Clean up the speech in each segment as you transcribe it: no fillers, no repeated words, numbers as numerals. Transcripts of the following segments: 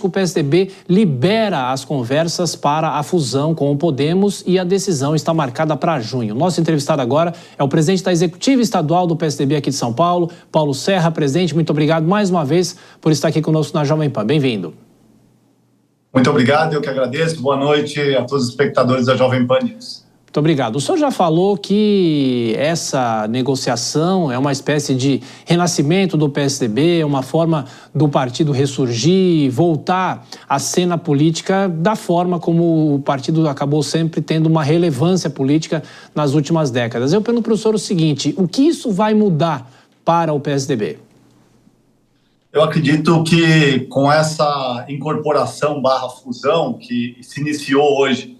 O PSDB libera as conversas para a fusão com o Podemos e a decisão está marcada para junho. Nosso entrevistado agora é o presidente da Executiva Estadual do PSDB aqui de São Paulo, Paulo Serra. Presidente, muito obrigado mais uma vez por estar aqui conosco na Jovem Pan. Bem-vindo. Muito obrigado, eu que agradeço. Boa noite a todos os espectadores da Jovem Pan News. Muito obrigado. O senhor já falou que essa negociação é uma espécie de renascimento do PSDB, uma forma do partido ressurgir, voltar à cena política da forma como o partido acabou sempre tendo uma relevância política nas últimas décadas. Eu pergunto para o senhor o seguinte: o que isso vai mudar para o PSDB? Eu acredito que com essa incorporação / fusão que se iniciou hoje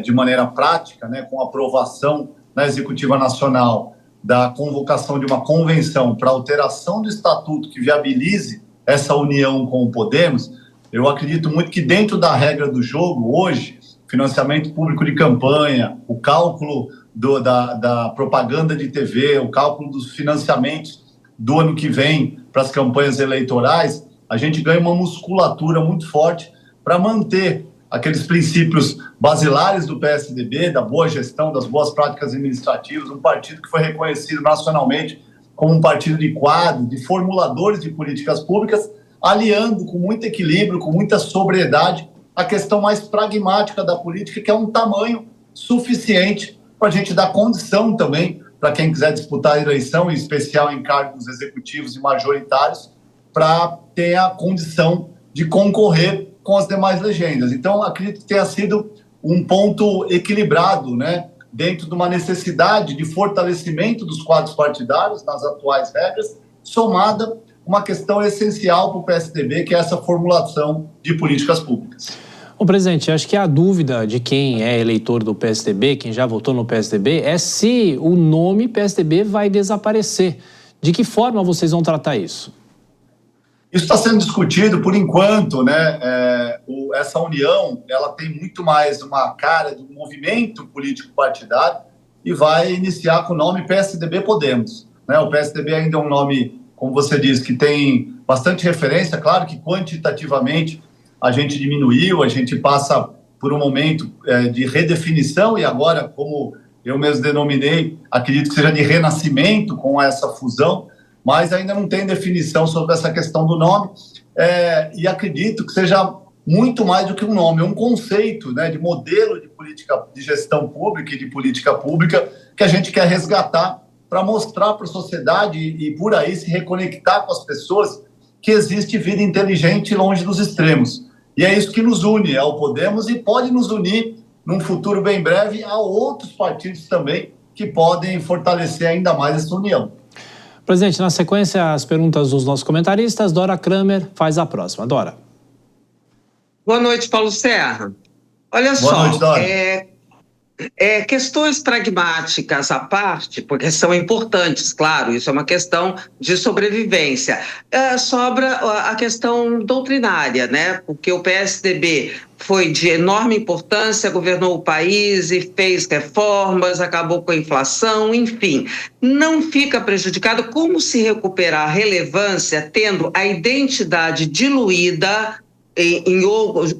de maneira prática, né, com a aprovação na Executiva Nacional da convocação de uma convenção para alteração do estatuto que viabilize essa união com o Podemos, eu acredito muito que dentro da regra do jogo, hoje, financiamento público de campanha, o cálculo da propaganda de TV, o cálculo dos financiamentos do ano que vem para as campanhas eleitorais, a gente ganha uma musculatura muito forte para manter aqueles princípios basilares do PSDB, da boa gestão, das boas práticas administrativas, um partido que foi reconhecido nacionalmente como um partido de quadro, de formuladores de políticas públicas, aliando com muito equilíbrio, com muita sobriedade, a questão mais pragmática da política, que é um tamanho suficiente para a gente dar condição também para quem quiser disputar a eleição, em especial em cargos executivos e majoritários, para ter a condição de concorrer com as demais legendas. Então, acredito que tenha sido um ponto equilibrado, né, dentro de uma necessidade de fortalecimento dos quadros partidários nas atuais regras, somada uma questão essencial para o PSDB, que é essa formulação de políticas públicas. Bom, presidente, acho que a dúvida de quem é eleitor do PSDB, quem já votou no PSDB, é se o nome PSDB vai desaparecer. De que forma vocês vão tratar isso? Isso está sendo discutido por enquanto, né? Essa união, ela tem muito mais uma cara de um movimento político partidário e vai iniciar com o nome PSDB Podemos, né? O PSDB ainda é um nome, como você disse, que tem bastante referência. Claro que quantitativamente a gente diminuiu, a gente passa por um momento de redefinição e agora, como eu mesmo denominei, acredito que seja de renascimento com essa fusão, mas ainda não tem definição sobre essa questão do nome, e acredito que seja muito mais do que um nome, é um conceito, né, de modelo de política, de gestão pública e de política pública que a gente quer resgatar para mostrar para a sociedade e por aí se reconectar com as pessoas que existe vida inteligente longe dos extremos. E é isso que nos une ao Podemos e pode nos unir num futuro bem breve a outros partidos também que podem fortalecer ainda mais essa união. Presidente, na sequência, as perguntas dos nossos comentaristas. Dora Kramer faz a próxima. Dora. Boa noite, Paulo Serra. Olha só, boa noite, Dora. Questões pragmáticas à parte, porque são importantes, claro, isso é uma questão de sobrevivência. Sobra a questão doutrinária, né? Porque o PSDB foi de enorme importância, governou o país e fez reformas, acabou com a inflação, enfim. Não fica prejudicado. Como se recuperar a relevância tendo a identidade diluída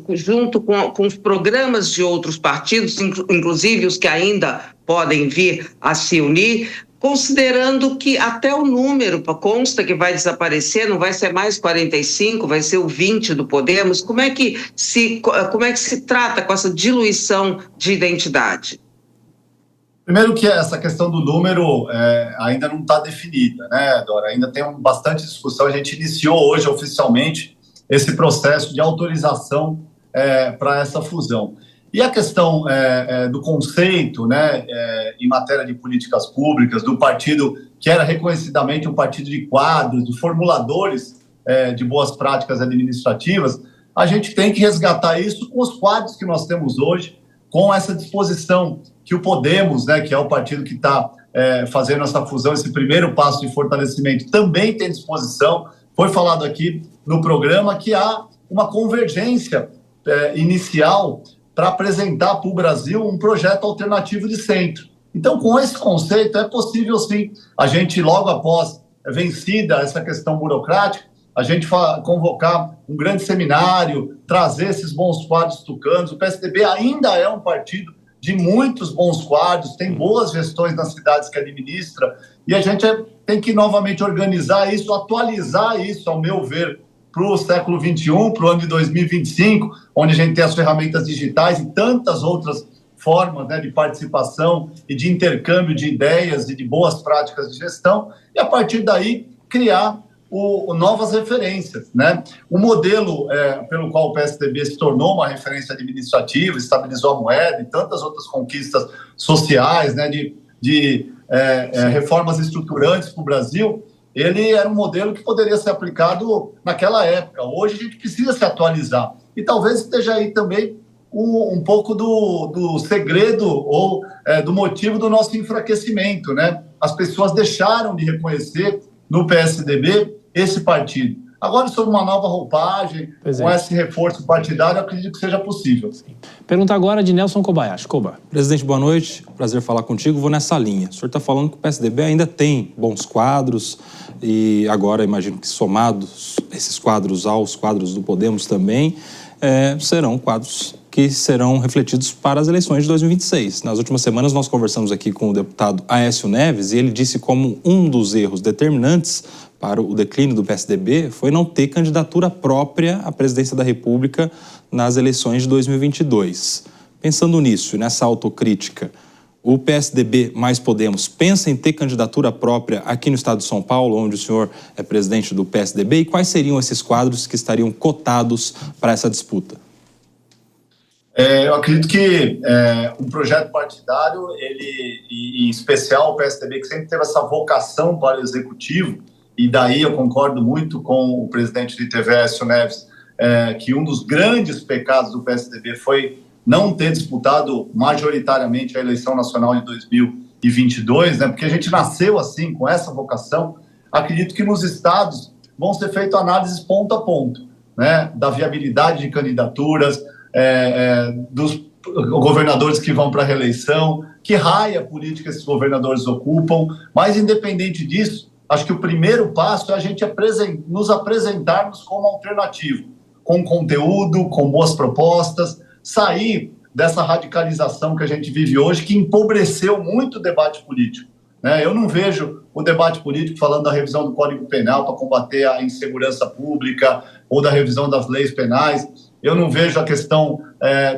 junto com os programas de outros partidos, inclusive os que ainda podem vir a se unir, considerando que até o número consta que vai desaparecer, não vai ser mais 45, vai ser o 20 do Podemos. Como é que se trata com essa diluição de identidade? Primeiro que essa questão do número ainda não está definida, né, Dora? Ainda tem bastante discussão. A gente iniciou hoje oficialmente esse processo de autorização para essa fusão. E a questão do conceito, né, em matéria de políticas públicas, do partido que era reconhecidamente um partido de quadros, de formuladores de boas práticas administrativas, a gente tem que resgatar isso com os quadros que nós temos hoje, com essa disposição que o Podemos, né, que é o partido que está fazendo essa fusão, esse primeiro passo de fortalecimento, também tem disposição. Foi falado aqui no programa que há uma convergência inicial para apresentar para o Brasil um projeto alternativo de centro. Então, com esse conceito, é possível, sim, a gente, logo após vencida essa questão burocrática, a gente convocar um grande seminário, trazer esses bons quadros tucanos. O PSDB ainda é um partido de muitos bons quadros, tem boas gestões nas cidades que administra, e a gente tem que novamente organizar isso, atualizar isso, ao meu ver, para o século XXI, para o ano de 2025, onde a gente tem as ferramentas digitais e tantas outras formas, né, de participação e de intercâmbio de ideias e de boas práticas de gestão, e a partir daí criar novas referências, né? O modelo pelo qual o PSDB se tornou uma referência administrativa, estabilizou a moeda e tantas outras conquistas sociais, né, de reformas estruturantes para o Brasil, ele era um modelo que poderia ser aplicado naquela época. Hoje a gente precisa se atualizar. E talvez esteja aí também um pouco do segredo ou do motivo do nosso enfraquecimento, né? As pessoas deixaram de reconhecer no PSDB esse partido. Agora, sobre uma nova roupagem, com esse reforço partidário, eu acredito que seja possível. Sim. Pergunta agora de Nelson Kobayashi. Koba. Presidente, boa noite. Prazer falar contigo. Vou nessa linha. O senhor está falando que o PSDB ainda tem bons quadros e agora, imagino que somados esses quadros aos quadros do Podemos também, serão quadros que serão refletidos para as eleições de 2026. Nas últimas semanas, nós conversamos aqui com o deputado Aécio Neves e ele disse como um dos erros determinantes para o declínio do PSDB foi não ter candidatura própria à presidência da República nas eleições de 2022. Pensando nisso, nessa autocrítica, o PSDB mais Podemos pensa em ter candidatura própria aqui no estado de São Paulo, onde o senhor é presidente do PSDB, e quais seriam esses quadros que estariam cotados para essa disputa? Eu acredito que um projeto partidário, e em especial o PSDB, que sempre teve essa vocação para o executivo, e daí eu concordo muito com o presidente do ITV, Aécio Neves, que um dos grandes pecados do PSDB foi não ter disputado majoritariamente a eleição nacional de 2022, né? Porque a gente nasceu assim, com essa vocação. Acredito que nos estados vão ser feitas análises ponto a ponto, né? Da viabilidade de candidaturas, dos governadores que vão para a reeleição, que raia política esses governadores ocupam, mas independente disso, acho que o primeiro passo é a gente nos apresentarmos como alternativo, com conteúdo, com boas propostas, sair dessa radicalização que a gente vive hoje, que empobreceu muito o debate político, né? Eu não vejo o debate político falando da revisão do Código Penal para combater a insegurança pública ou da revisão das leis penais. Eu não vejo a questão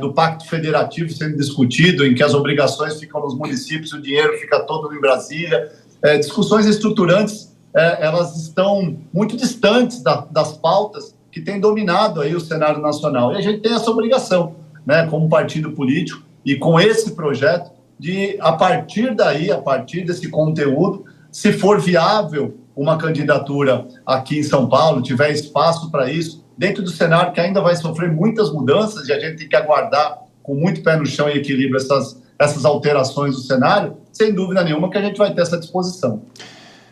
do Pacto Federativo sendo discutido, em que as obrigações ficam nos municípios e o dinheiro fica todo em Brasília. Discussões estruturantes, elas estão muito distantes das pautas que têm dominado aí o cenário nacional. E a gente tem essa obrigação, né, como partido político e com esse projeto, de, a partir daí, a partir desse conteúdo, se for viável uma candidatura aqui em São Paulo, tiver espaço para isso, dentro do cenário que ainda vai sofrer muitas mudanças e a gente tem que aguardar com muito pé no chão e equilíbrio essas alterações do cenário, sem dúvida nenhuma que a gente vai ter essa disposição.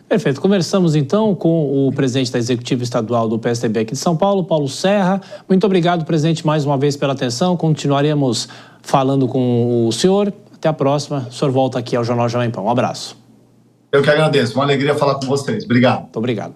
Perfeito. Conversamos então com o presidente da Executiva Estadual do PSDB aqui de São Paulo, Paulo Serra. Muito obrigado, presidente, mais uma vez pela atenção. Continuaremos falando com o senhor. Até a próxima. O senhor volta aqui ao Jornal Jovem Pan. Um abraço. Eu que agradeço. Uma alegria falar com vocês. Obrigado. Muito obrigado.